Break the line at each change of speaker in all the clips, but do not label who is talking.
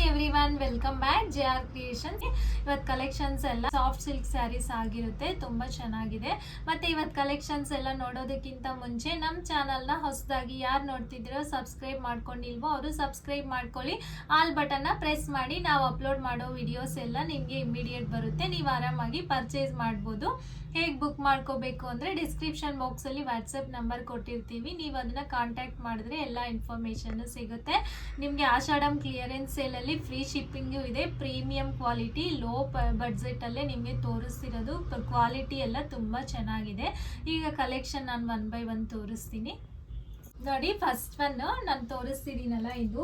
Everyone, welcome back JR creations. ಇವತ್ತು collections ಎಲ್ಲ soft silk saris ಆಗಿರುತ್ತೆ, ತುಂಬ ಚೆನ್ನಾಗಿದೆ. ಮತ್ತೆ ಇವತ್ತು ಕಲೆಕ್ಷನ್ಸ್ ಎಲ್ಲ ನೋಡೋದಕ್ಕಿಂತ ಮುಂಚೆ ನಮ್ಮ ಚಾನಲ್ನ ಹೊಸದಾಗಿ ಯಾರು ನೋಡ್ತಿದ್ದೀರೋ ಸಬ್ಸ್ಕ್ರೈಬ್ ಮಾಡ್ಕೊಂಡಿಲ್ವೋ ಅವರು ಸಬ್ಸ್ಕ್ರೈಬ್ ಮಾಡ್ಕೊಳ್ಳಿ. ಆಲ್ ಬಟನ್ನ ಪ್ರೆಸ್ ಮಾಡಿ. ನಾವು ಅಪ್ಲೋಡ್ ಮಾಡೋ ವಿಡಿಯೋಸ್ ಎಲ್ಲ ನಿಮಗೆ ಇಮಿಡಿಯೇಟ್ ಬರುತ್ತೆ, ನೀವು ಆರಾಮಾಗಿ ಪರ್ಚೇಸ್ ಮಾಡ್ಬೋದು. ಹೇಗೆ ಬುಕ್ ಮಾಡ್ಕೋಬೇಕು ಅಂದರೆ ಡಿಸ್ಕ್ರಿಪ್ಷನ್ ಬಾಕ್ಸಲ್ಲಿ ವಾಟ್ಸಪ್ ನಂಬರ್ ಕೊಟ್ಟಿರ್ತೀವಿ, ನೀವು ಅದನ್ನು ಕಾಂಟ್ಯಾಕ್ಟ್ ಮಾಡಿದ್ರೆ ಎಲ್ಲ ಇನ್ಫಾರ್ಮೇಷನ್ನು ಸಿಗುತ್ತೆ. ನಿಮಗೆ ಆಷಾಢಂ ಕ್ಲಿಯರೆನ್ಸ್ ಸೇಲಲ್ಲಿ ಫ್ರೀ ಶಿಪ್ಪಿಂಗು ಇದೆ. ಪ್ರೀಮಿಯಂ ಕ್ವಾಲಿಟಿ ಲೋ ಬಡ್ಜೆಟಲ್ಲೇ ನಿಮಗೆ ತೋರಿಸ್ತಿರೋದು. ಕ್ವಾಲಿಟಿ ಎಲ್ಲ ತುಂಬ ಚೆನ್ನಾಗಿದೆ. ಈಗ ಕಲೆಕ್ಷನ್ ನಾನು 1 by 1 ತೋರಿಸ್ತೀನಿ ನೋಡಿ. ಫಸ್ಟ್ ಒನ್ ನಾನು ತೋರಿಸ್ತಿದ್ದೀನಲ್ಲ, ಇದು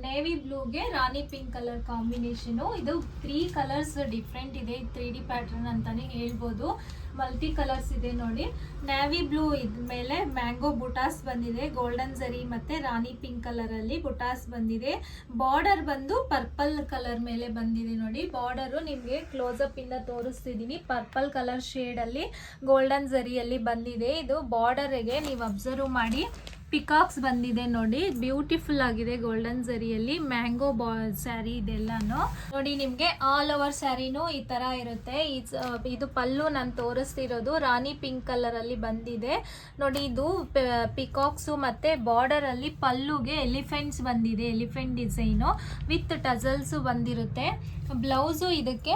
ನೇವಿ ಬ್ಲೂಗೆ ರಾಣಿ ಪಿಂಕ್ ಕಲರ್ ಕಾಂಬಿನೇಷನು. ಇದು 3 ಕಲರ್ಸ್ ಡಿಫ್ರೆಂಟ್ ಇದೆ. 3D ಪ್ಯಾಟರ್ನ್ ಅಂತಾನೆ ಹೇಳ್ಬೋದು. ಮಲ್ಟಿ ಕಲರ್ಸ್ ಇದೆ ನೋಡಿ. ನೇವಿ ಬ್ಲೂ ಇದ್ಮೇಲೆ ಮ್ಯಾಂಗೋ ಬುಟಾಸ್ ಬಂದಿದೆ, ಗೋಲ್ಡನ್ ಜರಿ ಮತ್ತೆ ರಾಣಿ ಪಿಂಕ್ ಕಲರ್ ಅಲ್ಲಿ ಬುಟಾಸ್ ಬಂದಿದೆ. ಬಾರ್ಡರ್ ಬಂದು ಪರ್ಪಲ್ ಕಲರ್ ಮೇಲೆ ಬಂದಿದೆ ನೋಡಿ. ಬಾರ್ಡರು ನಿಮಗೆ ಕ್ಲೋಸ್ ಅಪ್ ಇಂದ ತೋರಿಸ್ತಿದ್ದೀನಿ. ಪರ್ಪಲ್ ಕಲರ್ ಶೇಡ್ ಅಲ್ಲಿ ಗೋಲ್ಡನ್ ಜರಿಯಲ್ಲಿ ಬಂದಿದೆ. ಇದು ಬಾರ್ಡರ್ಗೆ ನೀವು ಅಬ್ಸರ್ವ್ ಮಾಡಿ ಪಿಕಾಕ್ಸ್ ಬಂದಿದೆ ನೋಡಿ. ಬ್ಯೂಟಿಫುಲ್ ಆಗಿದೆ ಗೋಲ್ಡನ್ ಜರಿಯಲ್ಲಿ. ಮ್ಯಾಂಗೋ ಸ್ಯಾರಿ ಇದೆಲ್ಲಾನು ನೋಡಿ. ನಿಮಗೆ ಆಲ್ ಓವರ್ ಸ್ಯಾರಿನೂ ಈ ತರ ಇರುತ್ತೆ. ಇದು ಪಲ್ಲು ನಾನು ತೋರಿಸ್ತಿರೋದು ರಾಣಿ ಪಿಂಕ್ ಕಲರ್ ಅಲ್ಲಿ ಬಂದಿದೆ ನೋಡಿ. ಇದು ಪಿಕಾಕ್ಸು ಮತ್ತೆ ಬಾರ್ಡರ್ ಅಲ್ಲಿ ಪಲ್ಲುಗೆ ಎಲಿಫೆಂಟ್ಸ್ ಬಂದಿದೆ, ಎಲಿಫೆಂಟ್ ಡಿಸೈನು ವಿತ್ ಟಜಲ್ಸು ಬಂದಿರುತ್ತೆ. ಬ್ಲೌಸು ಇದಕ್ಕೆ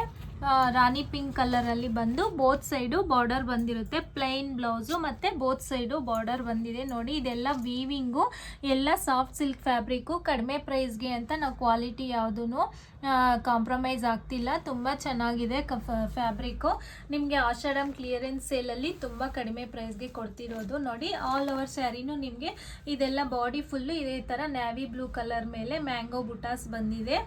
ರಾಣಿ ಪಿಂಕ್ ಕಲರ್ ಅಲ್ಲಿ ಬಂದು ಬೋತ್ ಸೈಡು ಬಾರ್ಡರ್ ಬಂದಿರುತ್ತೆ. ಪ್ಲೈನ್ ಬ್ಲೌಸು ಮತ್ತೆ ಬೋತ್ ಸೈಡು ಬಾರ್ಡರ್ ಬಂದಿದೆ ನೋಡಿ. ಇದೆಲ್ಲ ವೀವಿಂಗು, ಎಲ್ಲ ಸಾಫ್ಟ್ ಸಿಲ್ಕ್ ಫ್ಯಾಬ್ರಿಕ್ಕು. ಕಡಿಮೆ ಪ್ರೈಸ್ಗೆ ಅಂತ ನಾವು ಕ್ವಾಲಿಟಿ ಯಾವುದೂ ಕಾಂಪ್ರಮೈಸ್ ಆಗ್ತಿಲ್ಲ. ತುಂಬ ಚೆನ್ನಾಗಿದೆ ಫ್ಯಾಬ್ರಿಕ್ಕು. ನಿಮಗೆ ಆಷಾಢಂ ಕ್ಲಿಯರೆನ್ಸ್ ಸೇಲಲ್ಲಿ ತುಂಬ ಕಡಿಮೆ ಪ್ರೈಸ್ಗೆ ಕೊಡ್ತಿರೋದು ನೋಡಿ. ಆಲ್ ಓವರ್ ಸ್ಯಾರಿನೂ ನಿಮಗೆ ಇದೆಲ್ಲ ಬಾಡಿ ಫುಲ್ಲು ಇದೇ ಥರ ನ್ಯಾವಿ ಬ್ಲೂ ಕಲರ್ ಮೇಲೆ ಮ್ಯಾಂಗೋ ಬುಟಾಸ್ ಬಂದಿದೆ.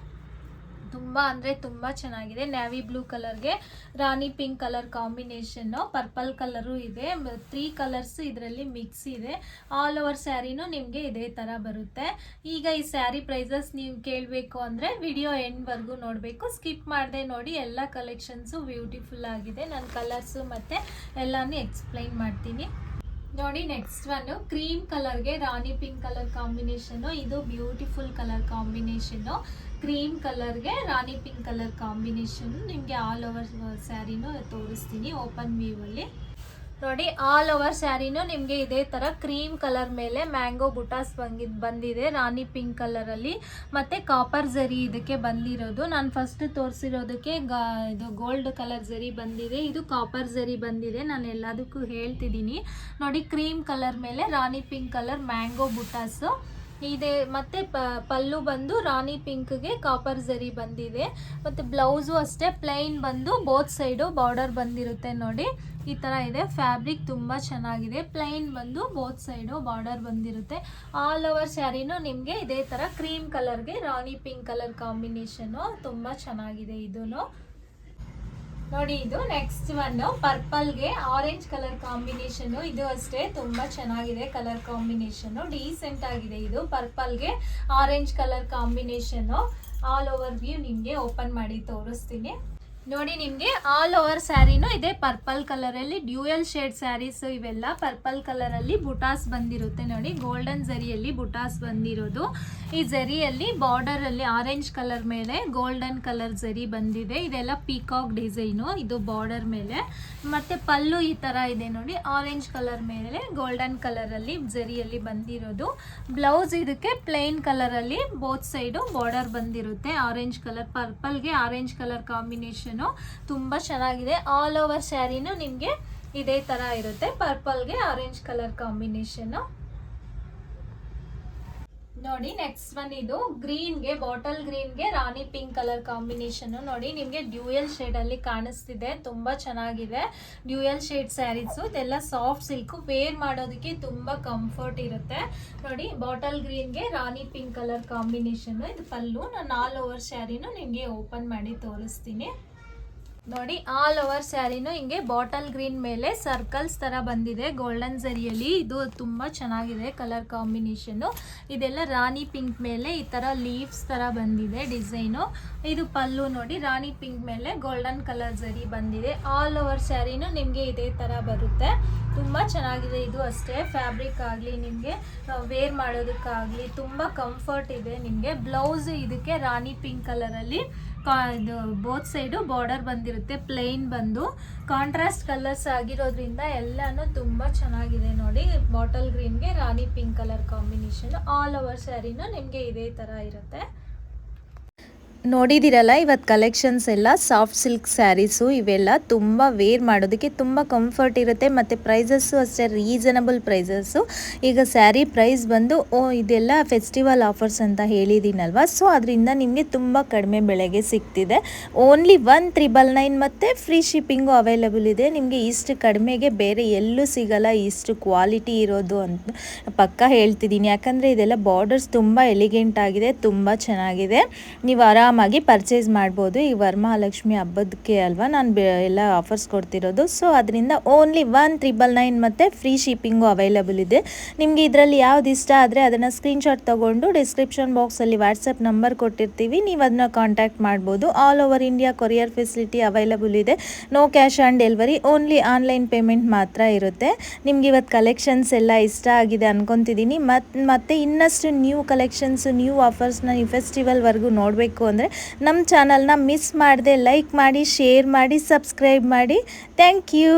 ತುಂಬ ಅಂದರೆ ತುಂಬ ಚೆನ್ನಾಗಿದೆ. ನ್ಯಾವಿ ಬ್ಲೂ ಕಲರ್ಗೆ rani pink colour combination. Purple colour ಇದೆ. 3 ಕಲರ್ಸ್ ಇದರಲ್ಲಿ ಮಿಕ್ಸ್ ಇದೆ. ಆಲ್ ಓವರ್ ಸ್ಯಾರಿನೂ ನಿಮಗೆ ಇದೇ ಥರ ಬರುತ್ತೆ. ಈಗ ಈ ಸ್ಯಾರಿ ಪ್ರೈಸಸ್ ನೀವು ಕೇಳಬೇಕು ಅಂದರೆ ವಿಡಿಯೋ ಎಂಡ್ವರೆಗೂ ನೋಡಬೇಕು, ಸ್ಕಿಪ್ ಮಾಡದೆ ನೋಡಿ. ಎಲ್ಲ ಕಲೆಕ್ಷನ್ಸು ಬ್ಯೂಟಿಫುಲ್ ಆಗಿದೆ. ನಾನು ಕಲರ್ಸು ಮತ್ತು ಎಲ್ಲಾನು ಎಕ್ಸ್ಪ್ಲೈನ್ ಮಾಡ್ತೀನಿ ನೋಡಿ. ನೆಕ್ಸ್ಟ್ ಒನ್ ಕ್ರೀಮ್ ಕಲರ್ಗೆ ರಾಣಿ ಪಿಂಕ್ ಕಲರ್ ಕಾಂಬಿನೇಷನ್ನು. ಇದು ಬ್ಯೂಟಿಫುಲ್ ಕಲರ್ ಕಾಂಬಿನೇಷನ್ನು. ಕ್ರೀಮ್ ಕಲರ್ಗೆ ರಾಣಿ ಪಿಂಕ್ ಕಲರ್ ಕಾಂಬಿನೇಷನ್ನು. ನಿಮಗೆ ಆಲ್ ಓವರ್ ಸ್ಯಾರಿನೂ ತೋರಿಸ್ತೀನಿ ಓಪನ್ ವ್ಯೂವಲ್ಲಿ ನೋಡಿ. ಆಲ್ ಓವರ್ ಸ್ಯಾರಿನೂ ನಿಮಗೆ ಇದೇ ಥರ ಕ್ರೀಮ್ ಕಲರ್ ಮೇಲೆ ಮ್ಯಾಂಗೋ ಬುಟಾಸ್ ಬಂದಿದೆ ರಾಣಿ ಪಿಂಕ್ ಕಲರಲ್ಲಿ. ಮತ್ತು ಕಾಪರ್ ಜರಿ ಇದಕ್ಕೆ ಬಂದಿರೋದು. ನಾನು ಫಸ್ಟ್ ತೋರಿಸಿರೋದಕ್ಕೆ ಇದು ಗೋಲ್ಡ್ ಕಲರ್ ಜರಿ ಬಂದಿದೆ, ಇದು ಕಾಪರ್ ಜರಿ ಬಂದಿದೆ. ನಾನು ಎಲ್ಲದಕ್ಕೂ ಹೇಳ್ತಿದ್ದೀನಿ ನೋಡಿ. ಕ್ರೀಮ್ ಕಲರ್ ಮೇಲೆ ರಾಣಿ ಪಿಂಕ್ ಕಲರ್ ಮ್ಯಾಂಗೋ ಬುಟಾಸು ಇದೆ. ಮತ್ತು ಪಲ್ಲು ಬಂದು ರಾಣಿ ಪಿಂಕ್ಗೆ ಕಾಪರ್ ಜರಿ ಬಂದಿದೆ. ಮತ್ತು ಬ್ಲೌಸು ಅಷ್ಟೇ ಪ್ಲೈನ್ ಬಂದು ಬೋತ್ ಸೈಡು ಬಾರ್ಡರ್ ಬಂದಿರುತ್ತೆ ನೋಡಿ. ಈ ಥರ ಇದೆ. ಫ್ಯಾಬ್ರಿಕ್ ತುಂಬ ಚೆನ್ನಾಗಿದೆ. ಪ್ಲೈನ್ ಬಂದು ಬೋತ್ ಸೈಡು ಬಾರ್ಡರ್ ಬಂದಿರುತ್ತೆ. ಆಲ್ ಓವರ್ ಸ್ಯಾರಿನೂ ನಿಮಗೆ ಇದೇ ಥರ ಕ್ರೀಮ್ ಕಲರ್ಗೆ ರಾಣಿ ಪಿಂಕ್ ಕಲರ್ ಕಾಂಬಿನೇಷನ್ನು. ತುಂಬ ಚೆನ್ನಾಗಿದೆ ಇದೂ ನೋಡಿ. ಇದು ನೆಕ್ಸ್ಟ್ ಒನ್ ಪರ್ಪಲ್ಗೆ ಆರೆಂಜ್ ಕಲರ್ ಕಾಂಬಿನೇಷನ್ನು. ಇದು ಅಷ್ಟೇ ತುಂಬ ಚೆನ್ನಾಗಿದೆ ಕಲರ್ ಕಾಂಬಿನೇಷನ್ನು. ಡೀಸೆಂಟ್ ಆಗಿದೆ. ಇದು ಪರ್ಪಲ್ಗೆ orange colour combination. All over view ನಿಮಗೆ ಓಪನ್ ಮಾಡಿ ತೋರಿಸ್ತೀನಿ ನೋಡಿ. ನಿಮಗೆ ಆಲ್ ಓವರ್ ಸ್ಯಾರಿನೂ ಇದೆ ಪರ್ಪಲ್ ಕಲರಲ್ಲಿ. ಡ್ಯೂಯಲ್ ಶೇಡ್ ಸ್ಯಾರೀಸ್ ಇವೆಲ್ಲ ಪರ್ಪಲ್ ಕಲರಲ್ಲಿ ಬುಟಾಸ್ ಬಂದಿರುತ್ತೆ ನೋಡಿ. ಗೋಲ್ಡನ್ ಜರಿಯಲ್ಲಿ ಬುಟಾಸ್ ಬಂದಿರೋದು. ಈ ಜರಿಯಲ್ಲಿ ಬಾರ್ಡರಲ್ಲಿ ಆರೆಂಜ್ ಕಲರ್ ಮೇಲೆ ಗೋಲ್ಡನ್ ಕಲರ್ ಜರಿ ಬಂದಿದೆ. ಇದೆಲ್ಲ ಪೀಕಾಕ್ ಡಿಸೈನು. ಇದು ಬಾರ್ಡರ್ ಮೇಲೆ ಮತ್ತು ಪಲ್ಲು ಈ ಥರ ಇದೆ ನೋಡಿ. ಆರೆಂಜ್ ಕಲರ್ ಮೇಲೆ ಗೋಲ್ಡನ್ ಕಲರಲ್ಲಿ ಜರಿಯಲ್ಲಿ ಬಂದಿರೋದು. ಬ್ಲೌಸ್ ಇದಕ್ಕೆ ಪ್ಲೈನ್ ಕಲರಲ್ಲಿ ಬೋತ್ ಸೈಡು ಬಾರ್ಡರ್ ಬಂದಿರುತ್ತೆ. ಆರೆಂಜ್ ಕಲರ್, ಪರ್ಪಲ್ಗೆ ಆರೆಂಜ್ ಕಲರ್ ಕಾಂಬಿನೇಷನ್ ತುಂಬ ಚೆನ್ನಾಗಿದೆ. ಆಲ್ ಓವರ್ ಸ್ಯಾರಿನೂ ನಿಮಗೆ ಇದೇ ತರ ಇರುತ್ತೆ. ಪರ್ಪಲ್ಗೆ ಆರೆಂಜ್ ಕಲರ್ ಕಾಂಬಿನೇಷನ್ ನೋಡಿ. ನೆಕ್ಸ್ಟ್ ಒನ್ ಇದು ಗ್ರೀನ್ಗೆ, ಬಾಟಲ್ ಗ್ರೀನ್ಗೆ ರಾಣಿ ಪಿಂಕ್ ಕಲರ್ ಕಾಂಬಿನೇಷನ್ ನೋಡಿ. ನಿಮಗೆ ಡ್ಯೂಯಲ್ ಶೇಡ್ ಅಲ್ಲಿ ಕಾಣಿಸ್ತಿದೆ. ತುಂಬಾ ಚೆನ್ನಾಗಿದೆ ಡ್ಯೂಯಲ್ ಶೇಡ್ ಸ್ಯಾರೀಸು. ಇದೆಲ್ಲ ಸಾಫ್ಟ್ ಸಿಲ್ಕ್, ವೇರ್ ಮಾಡೋದಕ್ಕೆ ತುಂಬಾ ಕಂಫರ್ಟ್ ಇರುತ್ತೆ ನೋಡಿ. ಬಾಟಲ್ ಗ್ರೀನ್ಗೆ ರಾಣಿ ಪಿಂಕ್ ಕಲರ್ ಕಾಂಬಿನೇಷನ್. ಇದು ಪಲ್ಲು. ನಾನು ಆಲ್ ಓವರ್ ಸ್ಯಾರಿನೂ ನಿಮಗೆ ಓಪನ್ ಮಾಡಿ ತೋರಿಸ್ತೀನಿ ನೋಡಿ ಆಲ್ ಓವರ್ ಸ್ಯಾರಿನೂ ಹಿಂಗೆ ಬಾಟಲ್ ಗ್ರೀನ್ ಮೇಲೆ ಸರ್ಕಲ್ಸ್ ತರ ಬಂದಿದೆ ಗೋಲ್ಡನ್ ಜರಿಯಲ್ಲಿ. ಇದು ತುಂಬಾ ಚೆನ್ನಾಗಿದೆ ಕಲರ್ ಕಾಂಬಿನೇಷನ್. ಇದೆಲ್ಲ ರಾಣಿ ಪಿಂಕ್ ಮೇಲೆ ಈ ತರ ಲೀವ್ಸ್ ತರ ಬಂದಿದೆ ಡಿಸೈನು. ಇದು ಪಲ್ಲು ನೋಡಿ ರಾಣಿ ಪಿಂಕ್ ಮೇಲೆ ಗೋಲ್ಡನ್ ಕಲರ್ ಜರಿ ಬಂದಿದೆ. ಆಲ್ ಓವರ್ ಸ್ಯಾರಿನೂ ನಿಮಗೆ ಇದೇ ತರ ಬರುತ್ತೆ. ತುಂಬಾ ಚೆನ್ನಾಗಿದೆ. ಇದು ಅಷ್ಟೇ ಫ್ಯಾಬ್ರಿಕ್ ಆಗಲಿ ನಿಮಗೆ ವೇರ್ ಮಾಡೋದಕ್ಕಾಗಲಿ ತುಂಬಾ ಕಂಫರ್ಟ್ ಇದೆ. ನಿಮಗೆ ಬ್ಲೌಸ್ ಇದಕ್ಕೆ ರಾಣಿ ಪಿಂಕ್ ಕಲರಲ್ಲಿ ಇದು ಬೋತ್ ಸೈಡು ಬಾರ್ಡರ್ ಬಂದಿರುತ್ತೆ. ಪ್ಲೇನ್ ಬಂದು ಕಾಂಟ್ರಾಸ್ಟ್ ಕಲರ್ಸ್ ಆಗಿರೋದ್ರಿಂದ ಎಲ್ಲಾನು ತುಂಬಾ ಚೆನ್ನಾಗಿದೆ. ನೋಡಿ ಬಾಟಲ್ ಗ್ರೀನ್ಗೆ rani pink colour combination. All over ಸ್ಯಾರಿನೂ ನಿಮಗೆ ಇದೇ ತರ ಇರುತ್ತೆ.
ನೋಡಿದಿರಲ್ಲ ಇವತ್ತು ಕಲೆಕ್ಷನ್ಸ್ ಎಲ್ಲ ಸಾಫ್ಟ್ ಸಿಲ್ಕ್ ಸ್ಯಾರೀಸು. ಇವೆಲ್ಲ ತುಂಬ ವೇರ್ ಮಾಡೋದಕ್ಕೆ ತುಂಬ ಕಂಫರ್ಟ್ ಇರುತ್ತೆ ಮತ್ತು ಪ್ರೈಸಸ್ಸು ಅಷ್ಟೇ ರೀಸನಬಲ್ ಪ್ರೈಸಸ್ಸು. ಈಗ ಸ್ಯಾರಿ ಪ್ರೈಸ್ ಬಂದು ಇದೆಲ್ಲ ಫೆಸ್ಟಿವಲ್ ಆಫರ್ಸ್ ಅಂತ ಹೇಳಿದ್ದೀನಲ್ವ, ಸೊ ಅದರಿಂದ ನಿಮಗೆ ತುಂಬ ಕಡಿಮೆ ಬೆಲೆಗೆ ಸಿಗ್ತಿದೆ. ಓನ್ಲಿ 1,999 ಮತ್ತು ಫ್ರೀ ಶಿಪ್ಪಿಂಗು ಅವೈಲಬಲ್ ಇದೆ. ನಿಮಗೆ ಇಷ್ಟು ಕಡಿಮೆಗೆ ಬೇರೆ ಎಲ್ಲೂ ಸಿಗಲ್ಲ ಇಷ್ಟು ಕ್ವಾಲಿಟಿ ಇರೋದು ಅಂತ ಪಕ್ಕ ಹೇಳ್ತಿದ್ದೀನಿ. ಯಾಕಂದರೆ ಇದೆಲ್ಲ ಬಾರ್ಡರ್ಸ್ ತುಂಬ ಎಲಿಗೆಂಟ್ ಆಗಿದೆ, ತುಂಬ ಚೆನ್ನಾಗಿದೆ. ನೀವು ಆರಾಮಾಗಿ ಪರ್ಚೇಸ್ ಮಾಡ್ಬೋದು. ಈ ವರಮಹಾಲಕ್ಷ್ಮಿ ಹಬ್ಬದಕ್ಕೆ ಅಲ್ವಾ ನಾನು ಎಲ್ಲ ಆಫರ್ಸ್ ಕೊಡ್ತಿರೋದು. ಸೊ ಅದರಿಂದ ಓನ್ಲಿ 1,999 ಮತ್ತು ಫ್ರೀ ಶಿಪ್ಪಿಂಗು ಅವೈಲಬಲ್ ಇದೆ. ನಿಮಗೆ ಇದರಲ್ಲಿ ಯಾವ್ದು ಇಷ್ಟ ಆದರೆ ಅದನ್ನು ಸ್ಕ್ರೀನ್ಶಾಟ್ ತೊಗೊಂಡು ಡಿಸ್ಕ್ರಿಪ್ಷನ್ ಬಾಕ್ಸಲ್ಲಿ ವಾಟ್ಸಪ್ ನಂಬರ್ ಕೊಟ್ಟಿರ್ತೀವಿ, ನೀವು ಅದನ್ನ ಕಾಂಟ್ಯಾಕ್ಟ್ ಮಾಡ್ಬೋದು. All over India courier facility available ಇದೆ. No cash on delivery, only online payment ಮಾತ್ರ ಇರುತ್ತೆ. ನಿಮ್ಗೆ ಇವತ್ತು ಕಲೆಕ್ಷನ್ಸ್ ಎಲ್ಲ ಇಷ್ಟ ಆಗಿದೆ ಅನ್ಕೊತಿದ್ದೀನಿ. ಮತ್ತು ಇನ್ನಷ್ಟು ನ್ಯೂ ಕಲೆಕ್ಷನ್ಸು ನ್ಯೂ ಆಫರ್ಸ್ನ ಈ ಫೆಸ್ಟಿವಲ್ವರೆಗೂ ನೋಡಬೇಕು ಅಂದರೆ ನಮ್ಮ ಚಾನಲ್ನ ಮಿಸ್ ಮಾಡದೆ ಲೈಕ್ ಮಾಡಿ, ಶೇರ್ ಮಾಡಿ, ಸಬ್ಸ್ಕ್ರೈಬ್ ಮಾಡಿ. Thank you.